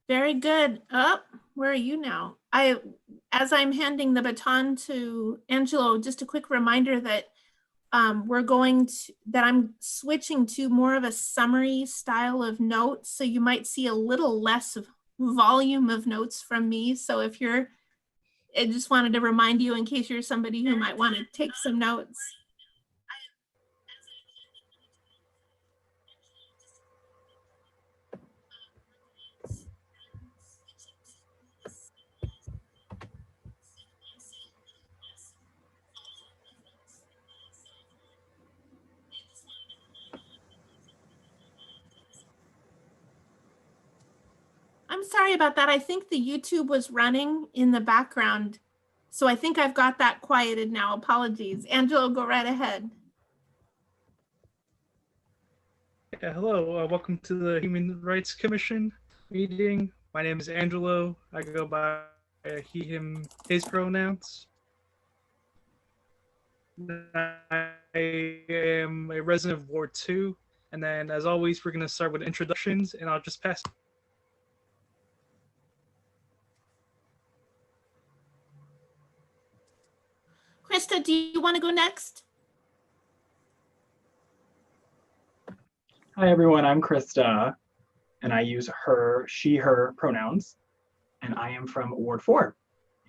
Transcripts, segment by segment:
Very good. Up, where are you now? As I'm handing the baton to Angelo, just a quick reminder that I'm switching to more of a summary style of notes. So you might see a little less of volume of notes from me. So I just wanted to remind you in case you're somebody who might want to take some notes. I'm sorry about that. I think the YouTube was running in the background. So I think I've got that quieted now. Apologies. Angelo, go right ahead. Yeah, hello. Welcome to the Human Rights Commission meeting. My name is Angelo. I go by he, him, his pronouns. I am a resident of Ward 2. And then, as always, we're going to start with introductions, and I'll just pass. Krista, do you want to go next? Hi, everyone. I'm Krista, and I use her, she, her pronouns, and I am from Ward 4.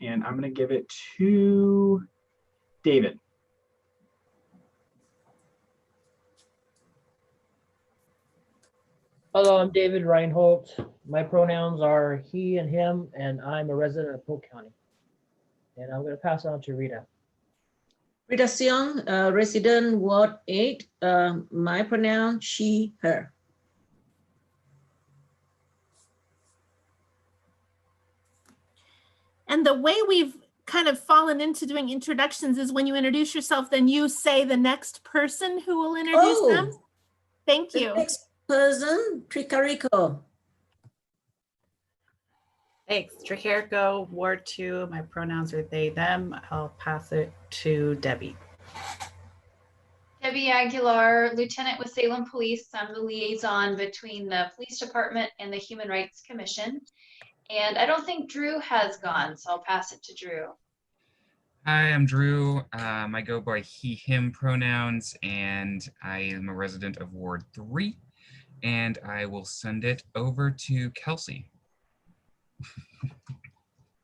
And I'm going to give it to David. Hello, I'm David Reinholdt. My pronouns are he and him, and I'm a resident of Polk County. And I'm going to pass it on to Rita. Rita Sion, resident Ward 8. My pronoun, she, her. And the way we've kind of fallen into doing introductions is when you introduce yourself, then you say the next person who will introduce them. Thank you. The next person, Tricarico. Thanks. Tricarico, Ward 2. My pronouns are they, them. I'll pass it to Debbie. Debbie Aguilar, Lieutenant with Salem Police. I'm the liaison between the Police Department and the Human Rights Commission. And I don't think Drew has gone, so I'll pass it to Drew. Hi, I'm Drew. I go by he, him pronouns, and I am a resident of Ward 3. And I will send it over to Kelsey.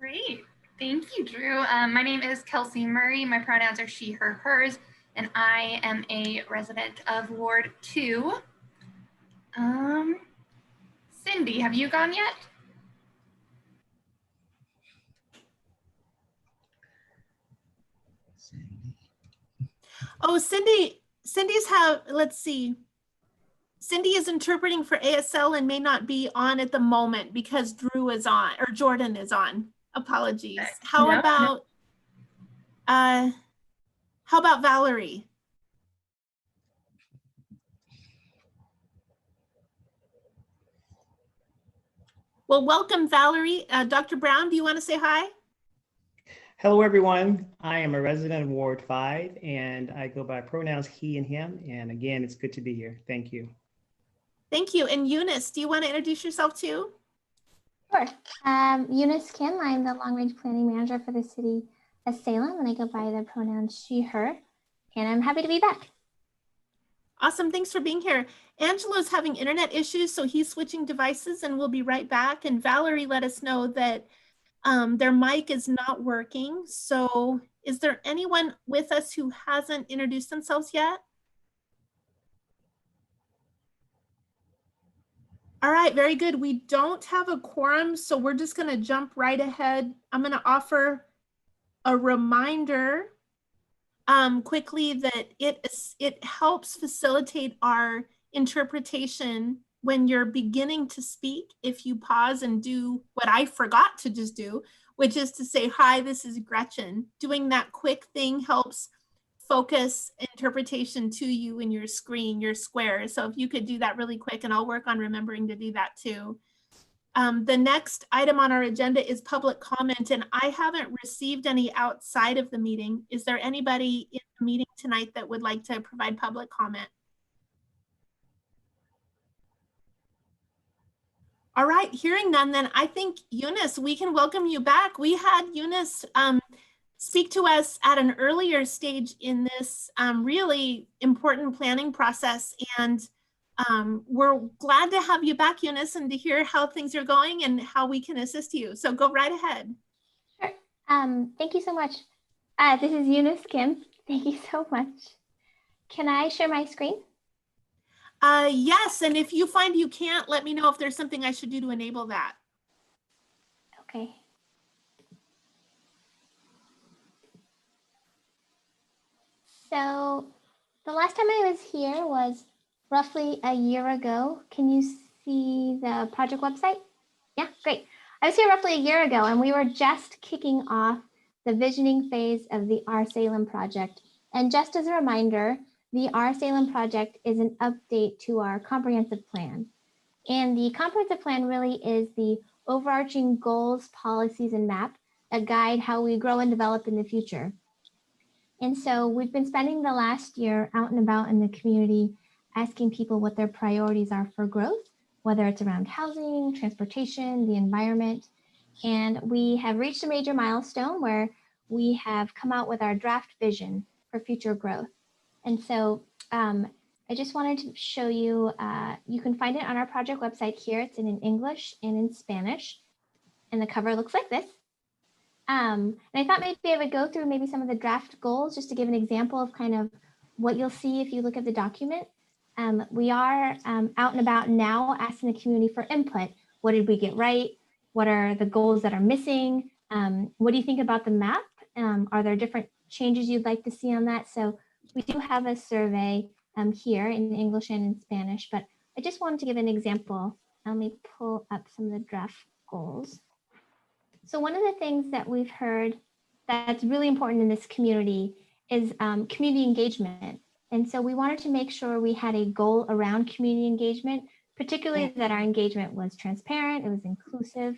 Great. Thank you, Drew. My name is Kelsey Murray. My pronouns are she, her, hers, and I am a resident of Ward 2. Cindy, have you gone yet? Oh, let's see. Cindy is interpreting for ASL and may not be on at the moment because Drew is on, or Jordan is on. Apologies. How about Valerie? Well, welcome, Valerie. Dr. Brown, do you want to say hi? Hello, everyone. I am a resident of Ward 5, and I go by pronouns he and him. And again, it's good to be here. Thank you. Thank you. And Eunice, do you want to introduce yourself too? Sure. Eunice Kim, I'm the long-range planning manager for the city of Salem, and I go by the pronouns she, her, and I'm happy to be back. Awesome. Thanks for being here. Angelo's having internet issues, so he's switching devices and we'll be right back. And Valerie let us know that their mic is not working. So is there anyone with us who hasn't introduced themselves yet? All right, very good. We don't have a quorum, so we're just going to jump right ahead. I'm going to offer a reminder quickly that it helps facilitate our interpretation when you're beginning to speak. If you pause and do what I forgot to just do, which is to say, hi, this is Gretchen. Doing that quick thing helps focus interpretation to you in your screen, your square. So if you could do that really quick, and I'll work on remembering to do that too. The next item on our agenda is public comment, and I haven't received any outside of the meeting. Is there anybody in the meeting tonight that would like to provide public comment? All right, hearing none, then I think Eunice, we can welcome you back. We had Eunice speak to us at an earlier stage in this really important planning process. And we're glad to have you back, Eunice, and to hear how things are going and how we can assist you. So go right ahead. Sure. Thank you so much. This is Eunice Kim. Thank you so much. Can I share my screen? Yes, and if you find you can't, let me know if there's something I should do to enable that. Okay. So the last time I was here was roughly a year ago. Can you see the project website? Yeah, great. I was here roughly a year ago, and we were just kicking off the visioning phase of the Salem Project. And just as a reminder, the Salem Project is an update to our comprehensive plan. And the comprehensive plan really is the overarching goals, policies, and map that guide how we grow and develop in the future. And so we've been spending the last year out and about in the community, asking people what their priorities are for growth, whether it's around housing, transportation, the environment. And we have reached a major milestone where we have come out with our draft vision for future growth. And so I just wanted to show you, you can find it on our project website here. It's in English and in Spanish. And the cover looks like this. And I thought maybe I would go through maybe some of the draft goals just to give an example of kind of what you'll see if you look at the document. We are out and about now asking the community for input. What did we get right? What are the goals that are missing? What do you think about the map? Are there different changes you'd like to see on that? So we do have a survey here in English and in Spanish, but I just wanted to give an example. Let me pull up some of the draft goals. So one of the things that we've heard that's really important in this community is community engagement. And so we wanted to make sure we had a goal around community engagement, particularly that our engagement was transparent, it was inclusive,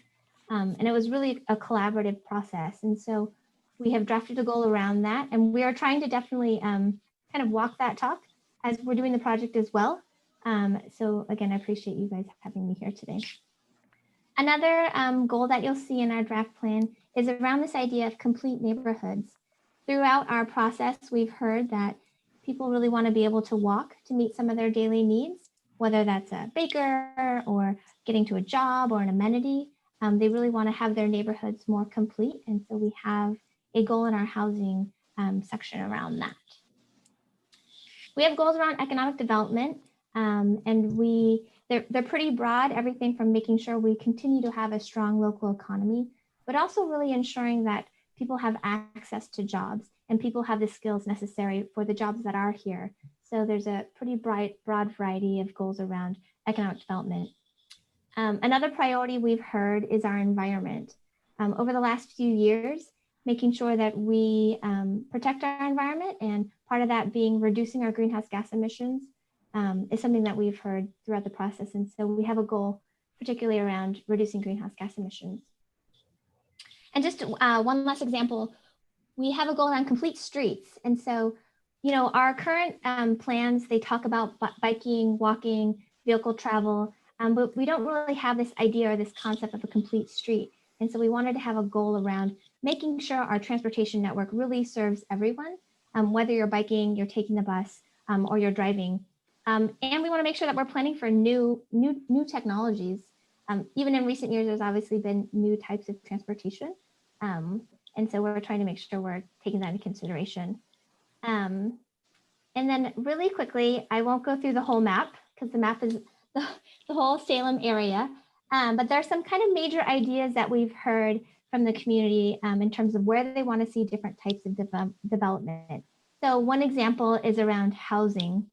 and it was really a collaborative process. And so we have drafted a goal around that, and we are trying to definitely kind of walk that talk as we're doing the project as well. So again, I appreciate you guys having me here today. Another goal that you'll see in our draft plan is around this idea of complete neighborhoods. Throughout our process, we've heard that people really want to be able to walk to meet some of their daily needs, whether that's a baker or getting to a job or an amenity. They really want to have their neighborhoods more complete. And so we have a goal in our housing section around that. We have goals around economic development, and they're pretty broad, everything from making sure we continue to have a strong local economy, but also really ensuring that people have access to jobs and people have the skills necessary for the jobs that are here. So there's a pretty broad variety of goals around economic development. Another priority we've heard is our environment. Over the last few years, making sure that we protect our environment, and part of that being reducing our greenhouse gas emissions is something that we've heard throughout the process. And so we have a goal particularly around reducing greenhouse gas emissions. And just one last example, we have a goal around complete streets. And so, you know, our current plans, they talk about biking, walking, vehicle travel, but we don't really have this idea or this concept of a complete street. And so we wanted to have a goal around making sure our transportation network really serves everyone, whether you're biking, you're taking the bus, or you're driving. And we want to make sure that we're planning for new technologies. Even in recent years, there's obviously been new types of transportation. And so we're trying to make sure we're taking that into consideration. And then really quickly, I won't go through the whole map because the map is the whole Salem area. But there are some kind of major ideas that we've heard from the community in terms of where they want to see different types of development. So one example is around housing.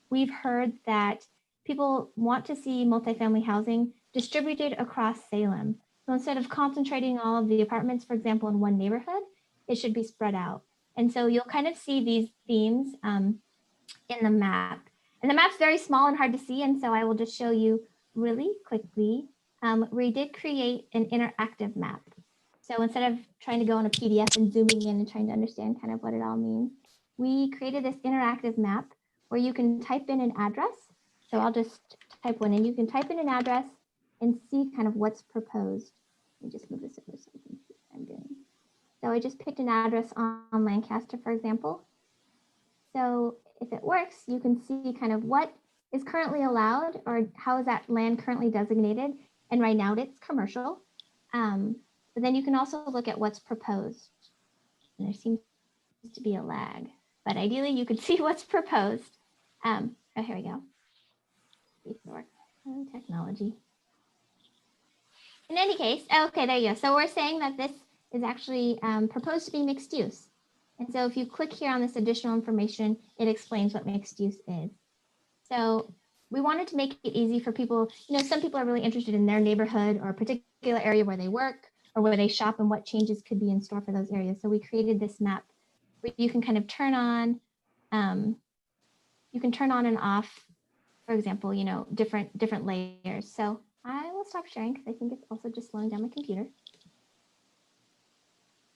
We've heard that people want to see multifamily housing distributed across Salem. So instead of concentrating all of the apartments, for example, in one neighborhood, it should be spread out. And so you'll kind of see these themes in the map. And the map's very small and hard to see, and so I will just show you really quickly. We did create an interactive map. So instead of trying to go on a PDF and zooming in and trying to understand kind of what it all means, we created this interactive map where you can type in an address. So I'll just type one in. You can type in an address, and see kind of what's proposed. Let me just move this over so you can see what I'm doing. So I just picked an address on Lancaster, for example. So if it works, you can see kind of what is currently allowed or how is that land currently designated. And right now it's commercial. But then you can also look at what's proposed. And there seems to be a lag, but ideally you could see what's proposed. Oh, here we go. Technology. In any case, okay, there you go. So we're saying that this is actually proposed to be mixed use. And so if you click here on this additional information, it explains what mixed use is. So we wanted to make it easy for people, some people are really interested in their neighborhood or a particular area where they work or where they shop and what changes could be in store for those areas. So we created this map where you can kind of turn on, you can turn on and off, for example, different layers. So I will stop sharing because I think it's also just slowing down my computer.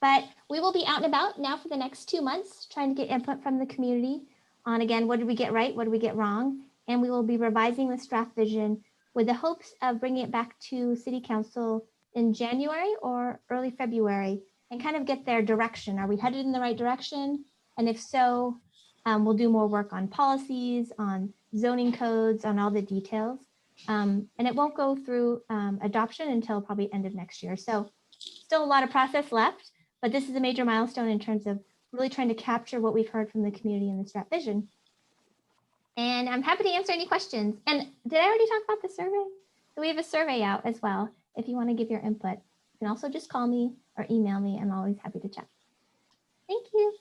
But we will be out and about now for the next 2 months, trying to get input from the community on, again, what did we get right? What did we get wrong? And we will be revising this draft vision with the hopes of bringing it back to City Council in January or early February and kind of get their direction. Are we headed in the right direction? And if so, we'll do more work on policies, on zoning codes, on all the details. And it won't go through adoption until probably end of next year. So still a lot of process left, but this is a major milestone in terms of really trying to capture what we've heard from the community in this draft vision. And I'm happy to answer any questions. And did I already talk about the survey? So we have a survey out as well. If you want to give your input, you can also just call me or email me. I'm always happy to chat. Thank you.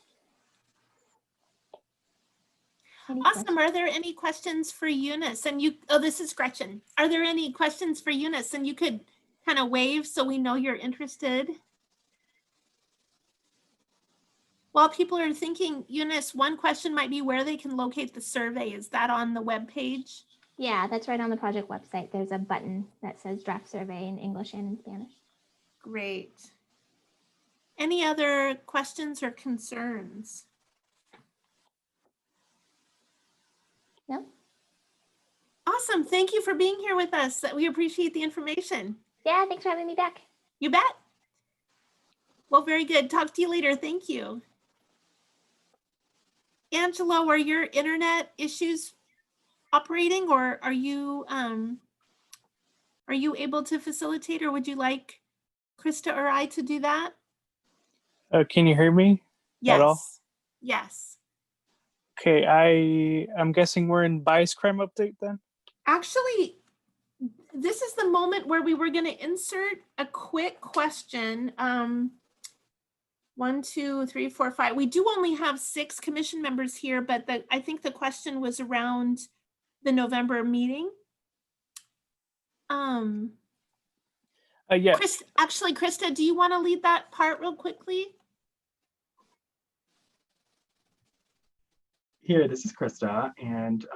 Awesome. Are there any questions for Eunice? And this is Gretchen. Are there any questions for Eunice? And you could kind of wave so we know you're interested. While people are thinking, Eunice, one question might be where they can locate the survey. Is that on the web page? Yeah, that's right on the project website. There's a button that says draft survey in English and in Spanish. Great. Any other questions or concerns? No. Awesome. Thank you for being here with us. We appreciate the information. Yeah, thanks for having me back. You bet. Well, very good. Talk to you later. Thank you. Angelo, are your internet issues operating, or are you able to facilitate, or would you like Krista or I to do that? Can you hear me Yes. at all? Yes. Okay, I'm guessing we're in bias crime update then? Actually, this is the moment where we were going to insert a quick question. 1, 2, 3, 4, 5. We do only have 6 commission members here, but I think the question was around the November meeting. Yeah. Actually, Krista, do you want to lead that part real quickly? Here, this is Krista, and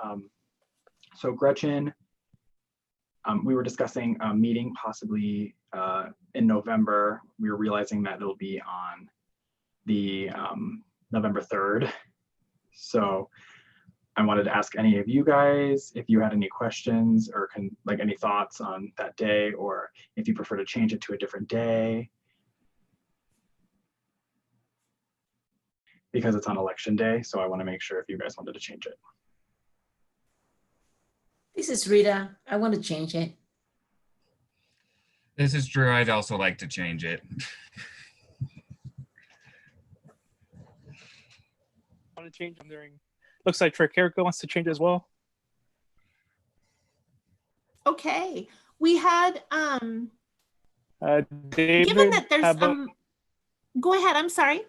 so Gretchen, we were discussing a meeting possibly in November. We were realizing that it'll be on the November 3rd. So I wanted to ask any of you guys if you had any questions or any thoughts on that day, or if you prefer to change it to a different day. Because it's on election day, so I want to make sure if you guys wanted to change it. This is Rita. I want to change it. This is Drew. I'd also like to change it. Want to change them during. Looks like Tricarico wants to change as well. Okay. We had David, given that there's go ahead, I'm sorry.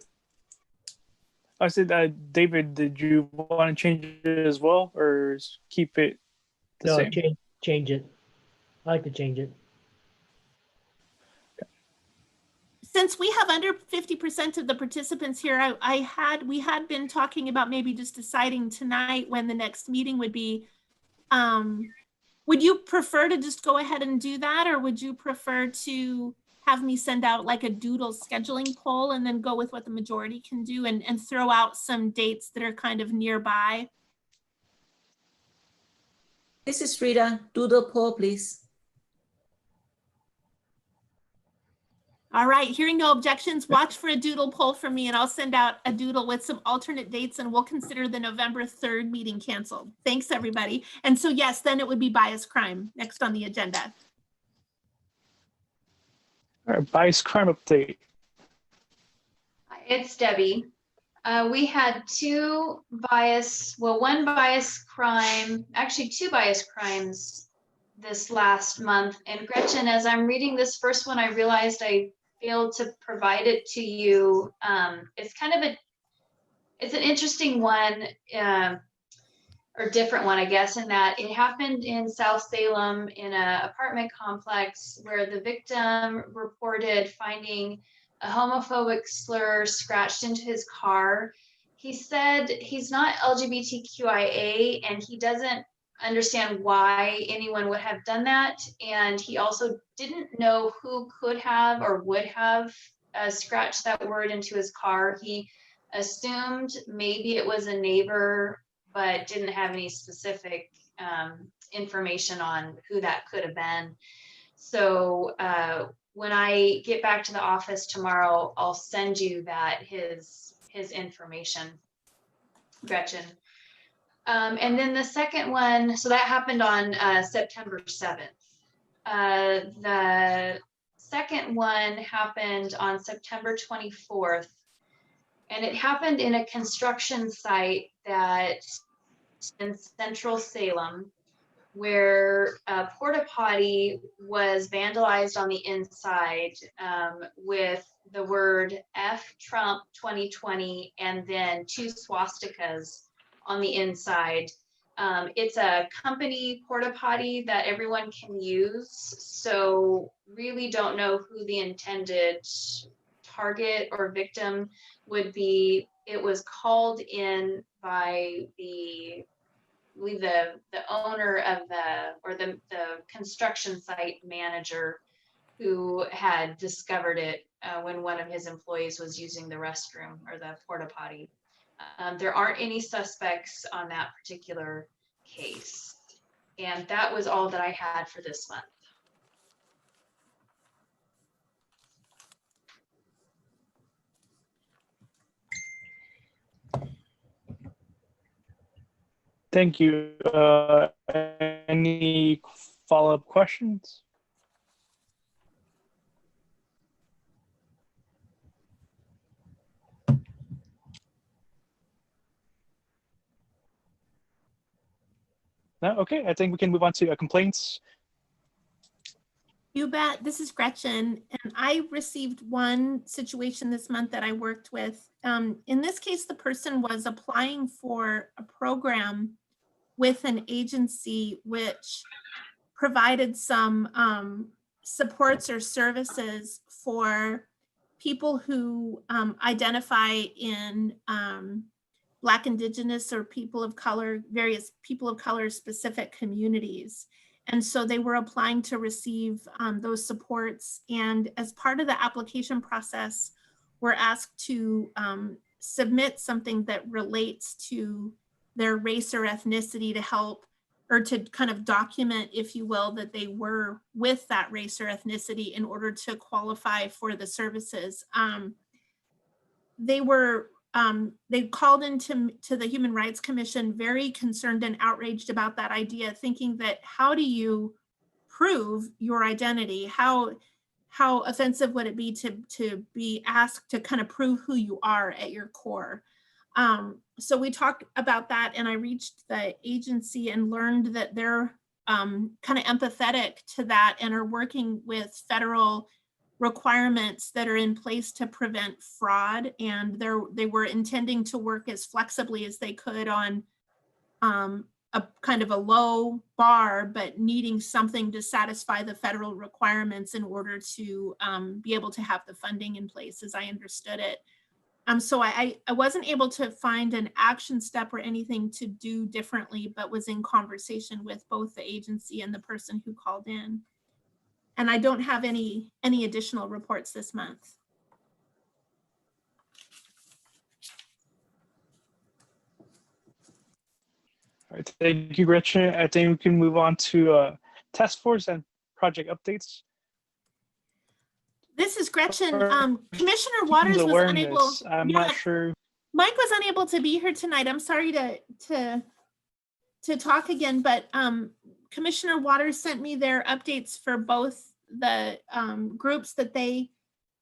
I said David, did you want to change it as well or keep it the same? No, change it. I like to change it. Since we have under 50% of the participants here, we had been talking about maybe just deciding tonight when the next meeting would be. Would you prefer to just go ahead and do that, or would you prefer to have me send out like a doodle scheduling poll and then go with what the majority can do and throw out some dates that are kind of nearby? This is Rita. Doodle poll, please. All right, hearing no objections, watch for a doodle poll from me and I'll send out a doodle with some alternate dates and we'll consider the November 3rd meeting canceled. Thanks, everybody. And so yes, then it would be bias crime next on the agenda. All right, bias crime update. It's Debbie. We had one bias crime, actually 2 bias crimes this last month. And Gretchen, as I'm reading this first one, I realized I failed to provide it to you. It's kind of it's an interesting one, or different one, I guess, in that it happened in South Salem in an apartment complex where the victim reported finding a homophobic slur scratched into his car. He said he's not LGBTQIA and he doesn't understand why anyone would have done that. And he also didn't know who could have or would have scratched that word into his car. He assumed maybe it was a neighbor, but didn't have any specific information on who that could have been. So when I get back to the office tomorrow, I'll send you his information, Gretchen. And then the second one, so that happened on September 7th. The second one happened on September 24th, and it happened in a construction site that's in Central Salem, where a porta potty was vandalized on the inside with the word F Trump 2020 and then 2 swastikas on the inside. It's a company porta potty that everyone can use, so really don't know who the intended target or victim would be. It was called in by the owner of the construction site manager, who had discovered it when one of his employees was using the restroom or the porta potty. There aren't any suspects on that particular case. And that was all that I had for this month. Thank you. Any follow-up questions? No? Okay, I think we can move on to complaints. You bet. This is Gretchen, and I received one situation this month that I worked with. In this case, the person was applying for a program with an agency which provided some supports or services for people who identify in Black, Indigenous, or people of color, various people of color specific communities. And so they were applying to receive those supports. And as part of the application process, we're asked to submit something that relates to their race or ethnicity to help, or to kind of document, if you will, that they were with that race or ethnicity in order to qualify for the services. They called into the Human Rights Commission very concerned and outraged about that idea, thinking that how do you prove your identity? How offensive would it be to be asked to kind of prove who you are at your core? So we talked about that, and I reached the agency and learned that they're kind of empathetic to that and are working with federal requirements that are in place to prevent fraud. And they were intending to work as flexibly as they could on a kind of a low bar, but needing something to satisfy the federal requirements in order to be able to have the funding in place, as I understood it. So I wasn't able to find an action step or anything to do differently, but was in conversation with both the agency and the person who called in. And I don't have any additional reports this month. All right, thank you, Gretchen. I think we can move on to task force and project updates. This is Gretchen. Or Commissioner Waters was unable. awareness. I'm Yeah, not sure. Mike was unable to be here tonight. I'm sorry to talk again, but Commissioner Waters sent me their updates for both the groups that they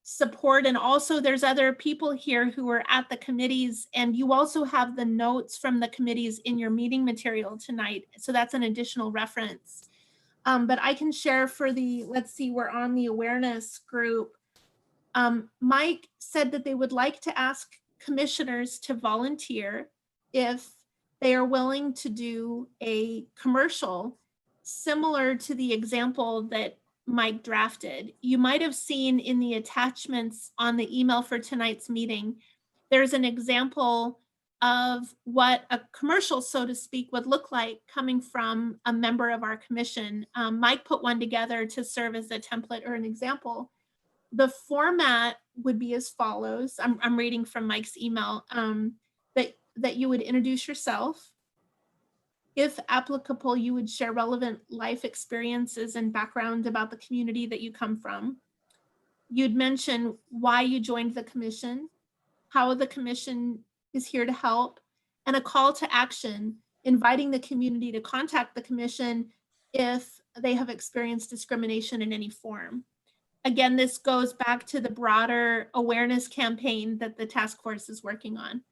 support, and also there's other people here who are at the committees, and you also have the notes from the committees in your meeting material tonight. So that's an additional reference. But I can share for the, let's see, we're on the awareness group. Mike said that they would like to ask commissioners to volunteer if they are willing to do a commercial similar to the example that Mike drafted. You might have seen in the attachments on the email for tonight's meeting, there's an example of what a commercial, so to speak, would look like coming from a member of our commission. Mike put one together to serve as a template or an example. The format would be as follows. I'm reading from Mike's email, that you would introduce yourself. If applicable, you would share relevant life experiences and background about the community that you come from. You'd mention why you joined the commission, how the commission is here to help, and a call to action, inviting the community to contact the commission if they have experienced discrimination in any form. Again, this goes back to the broader awareness campaign that the task force is working on.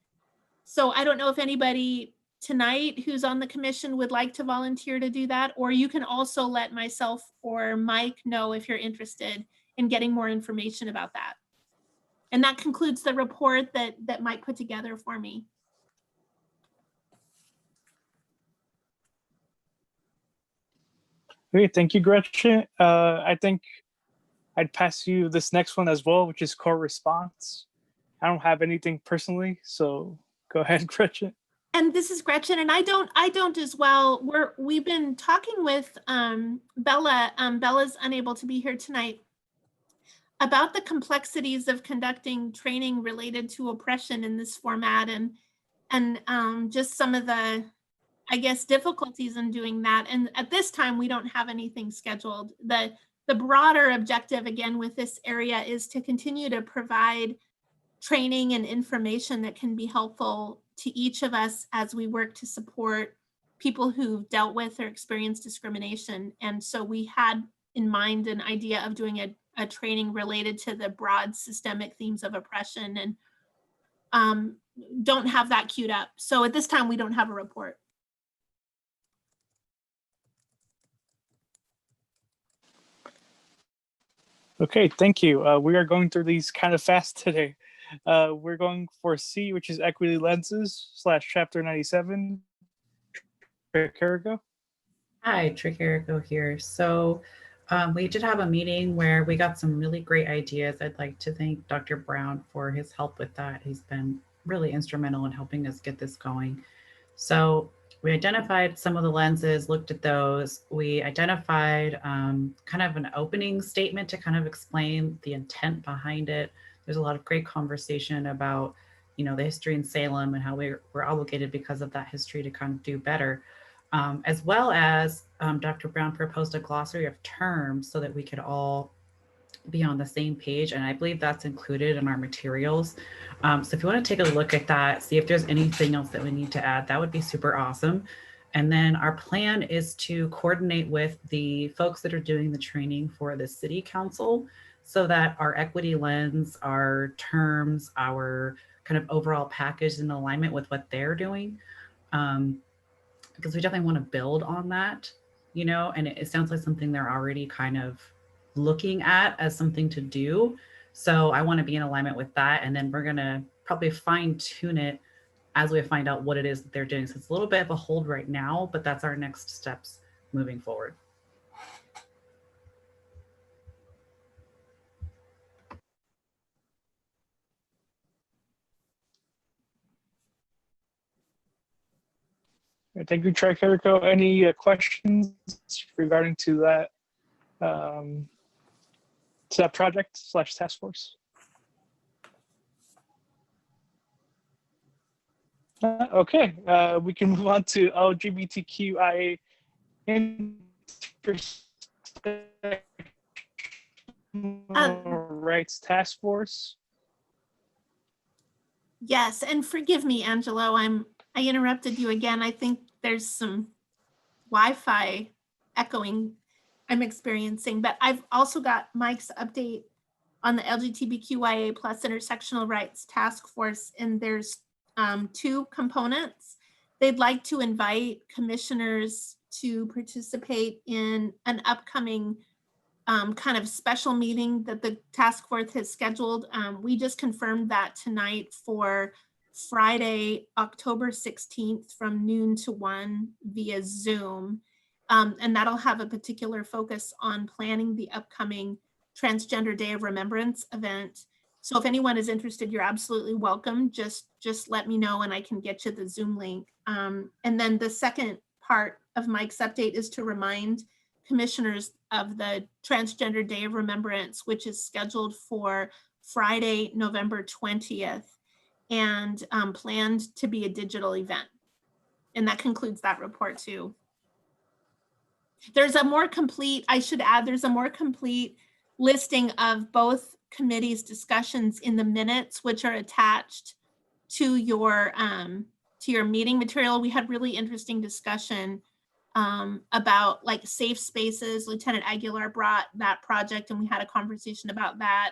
So I don't know if anybody tonight who's on the commission would like to volunteer to do that, or you can also let myself or Mike know if you're interested in getting more information about that. And that concludes the report that Mike put together for me. Okay, thank you, Gretchen. I think I'd pass you this next one as well, which is core response. I don't have anything personally, so go ahead, Gretchen. And this is Gretchen, and I don't as well. We've been talking with Bella. Bella's unable to be here tonight, about the complexities of conducting training related to oppression in this format, and just some of the, I guess, difficulties in doing that. And at this time, we don't have anything scheduled. The broader objective, again, with this area is to continue to provide training and information that can be helpful to each of us as we work to support people who've dealt with or experienced discrimination. And so we had in mind an idea of doing a training related to the broad systemic themes of oppression, and don't have that queued up. So at this time, we don't have a report. Okay, thank you. We are going through these kind of fast today. We're going for C, which is equity lenses / chapter 97. Tricarico. Hi, Tricarico here. So we did have a meeting where we got some really great ideas. I'd like to thank Dr. Brown for his help with that. He's been really instrumental in helping us get this going. So we identified some of the lenses, looked at those. We identified kind of an opening statement to kind of explain the intent behind it. There's a lot of great conversation about, the history in Salem and how we're obligated because of that history to kind of do better. As well as Dr. Brown proposed a glossary of terms so that we could all be on the same page. And I believe that's included in our materials. So if you want to take a look at that, see if there's anything else that we need to add, that would be super awesome. And then our plan is to coordinate with the folks that are doing the training for the city council so that our equity lens, our terms, our kind of overall package is in alignment with what they're doing. Because we definitely want to build on that, and it sounds like something they're already kind of looking at as something to do. So I want to be in alignment with that. And then we're going to probably fine tune it as we find out what it is that they're doing. So it's a little bit of a hold right now, but that's our next steps moving forward. Thank you, Tricarico. Any questions regarding to that project / task force? Okay, we can move on to LGBTQIA Rights Task Force. Yes, and forgive me, Angelo, I interrupted you again. I think there's some Wi-Fi echoing I'm experiencing, but I've also got Mike's update on the LGBTQIA plus intersectional rights task force, and there's 2 components. They'd like to invite commissioners to participate in an upcoming kind of special meeting that the task force has scheduled. We just confirmed that tonight for Friday, October 16th from noon to 1 via Zoom. And that'll have a particular focus on planning the upcoming Transgender Day of Remembrance event. So if anyone is interested, you're absolutely welcome. Just let me know and I can get you the Zoom link. And then the second part of Mike's update is to remind commissioners of the Transgender Day of Remembrance, which is scheduled for Friday, November 20th, and planned to be a digital event. And that concludes that report too. There's a more complete, I should add, there's a more complete listing of both committees' discussions in the minutes, which are attached to your meeting material. We had really interesting discussion about like safe spaces. Lieutenant Aguilar brought that project and we had a conversation about that.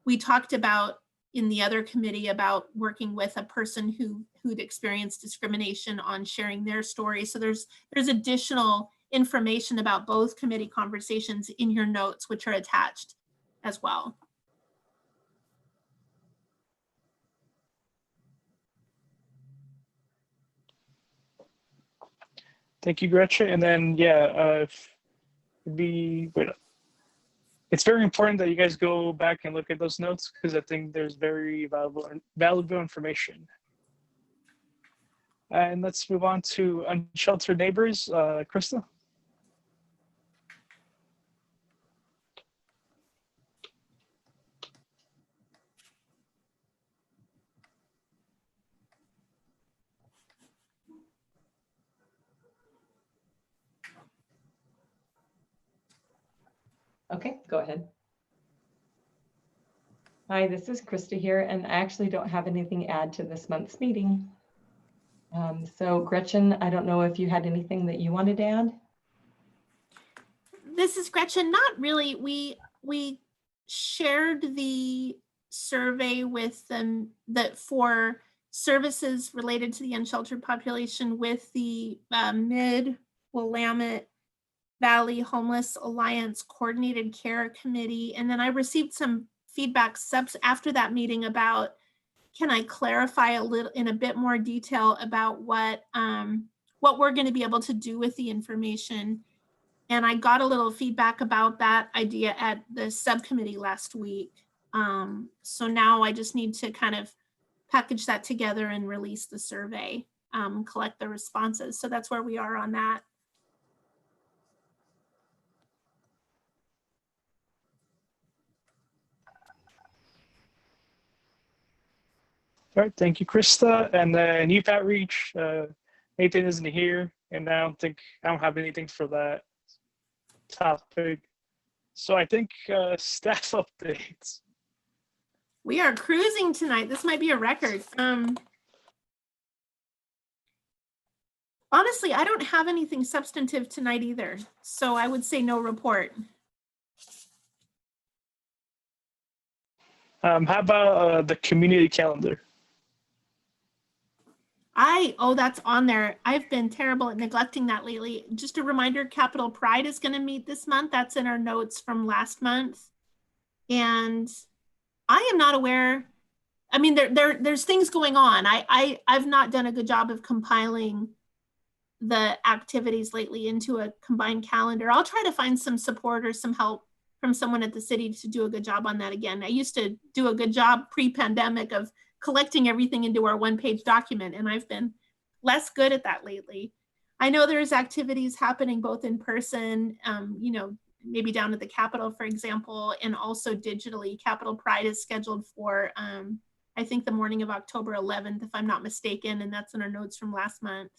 We talked about in the other committee about working with a person who'd experienced discrimination on sharing their story. So there's additional information about both committee conversations in your notes, which are attached as well. Thank you, Gretchen. And then, yeah, it's very important that you guys go back and look at those notes because I think there's very valuable information. And let's move on to Unsheltered Neighbors. Krista? Okay, go ahead. Hi, this is Krista here, and I actually don't have anything to add to this month's meeting. So Gretchen, I don't know if you had anything that you wanted to add? This is Gretchen. Not really. We shared the survey with them for services related to the unsheltered population with the Mid-Willamette Valley Homeless Alliance Coordinated Care Committee. And then I received some feedback after that meeting about, can I clarify in a bit more detail about what we're going to be able to do with the information. And I got a little feedback about that idea at the subcommittee last week. So now I just need to kind of package that together and release the survey, collect the responses. So that's where we are on that. All right, thank you, Krista. And then youth outreach, Nathan isn't here, and I don't have anything for that topic. So I think staff updates. We are cruising tonight. This might be a record. Honestly, I don't have anything substantive tonight either. So I would say no report. How about the community calendar? That's on there. I've been terrible at neglecting that lately. Just a reminder, Capitol Pride is going to meet this month. That's in our notes from last month. And I am not aware. I mean, there's things going on. I've not done a good job of compiling the activities lately into a combined calendar. I'll try to find some support or some help from someone at the city to do a good job on that again. I used to do a good job pre-pandemic of collecting everything into our one-page document, and I've been less good at that lately. I know there's activities happening both in person, maybe down at the Capitol, for example, and also digitally. Capitol Pride is scheduled for, I think, the morning of October 11th, if I'm not mistaken, and that's in our notes from last month.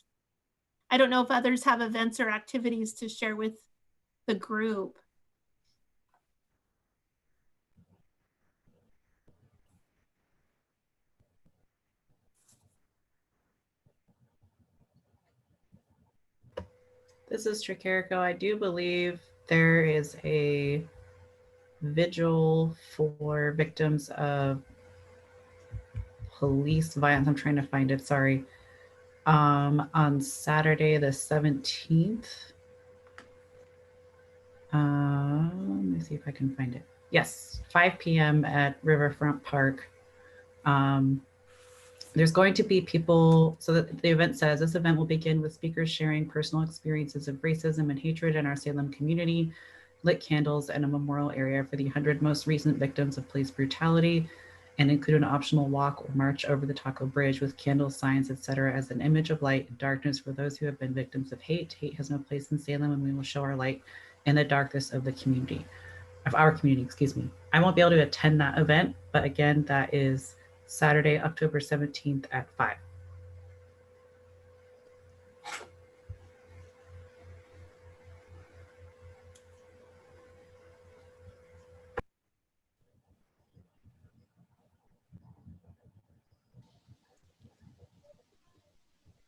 I don't know if others have events or activities to share with the group. This is Tricarico. I do believe there is a vigil for victims of police violence. I'm trying to find it, sorry. On Saturday the 17th. Let me see if I can find it. Yes, 5 p.m. at Riverfront Park. There's going to be people, so that the event says, this event will begin with speakers sharing personal experiences of racism and hatred in our Salem community, lit candles, and a memorial area for the 100 most recent victims of police brutality, and include an optional walk or march over the Taco Bridge with candles, signs, etc. as an image of light and darkness for those who have been victims of hate. Hate has no place in Salem, and we will show our light in the darkness of the community, of our community, excuse me. I won't be able to attend that event, but again, that is Saturday, October 17th at 5.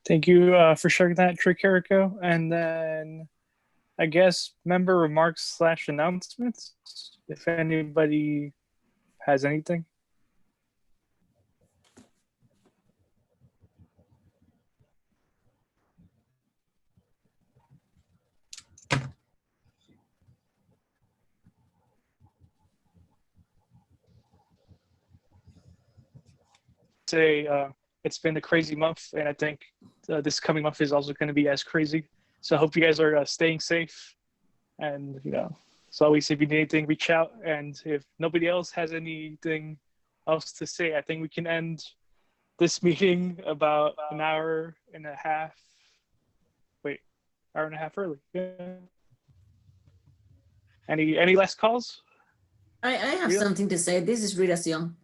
Thank you for sharing that, Tricarico. And then I guess member remarks / announcements, if anybody has anything. Say it's been a crazy month, and I think this coming month is also going to be as crazy. So I hope you guys are staying safe, and as always, if you need anything, reach out. And if nobody else has anything else to say, I think we can end this meeting about an hour and a half. Wait, hour and a half early. Yeah. Any last calls? I have something to say. This is Rita Siong.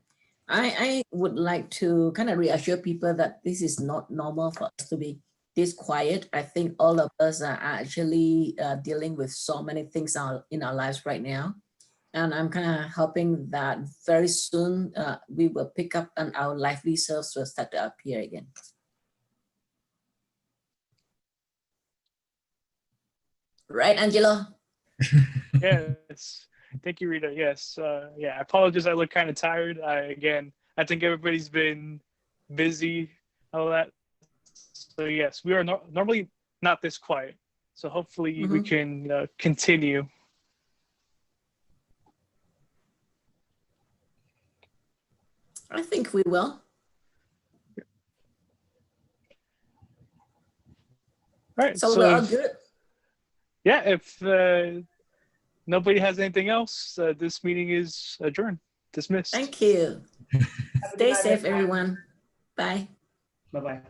I would like to kind of reassure people that this is not normal for us to be this quiet. I think all of us are actually dealing with so many things in our lives right now. And I'm kind of hoping that very soon we will pick up and our lively selves will start to appear again. Right, Angelo? Yes. Thank you, Rita. Yes. Yeah, I apologize. I look kind of tired. I think everybody's been busy, all that. So yes, we are normally not this quiet. So hopefully we can continue. I think we will. All right. So we're all good. Yeah, if nobody has anything else, this meeting is adjourned, dismissed. Thank you. Stay safe, everyone. Bye. Bye-bye.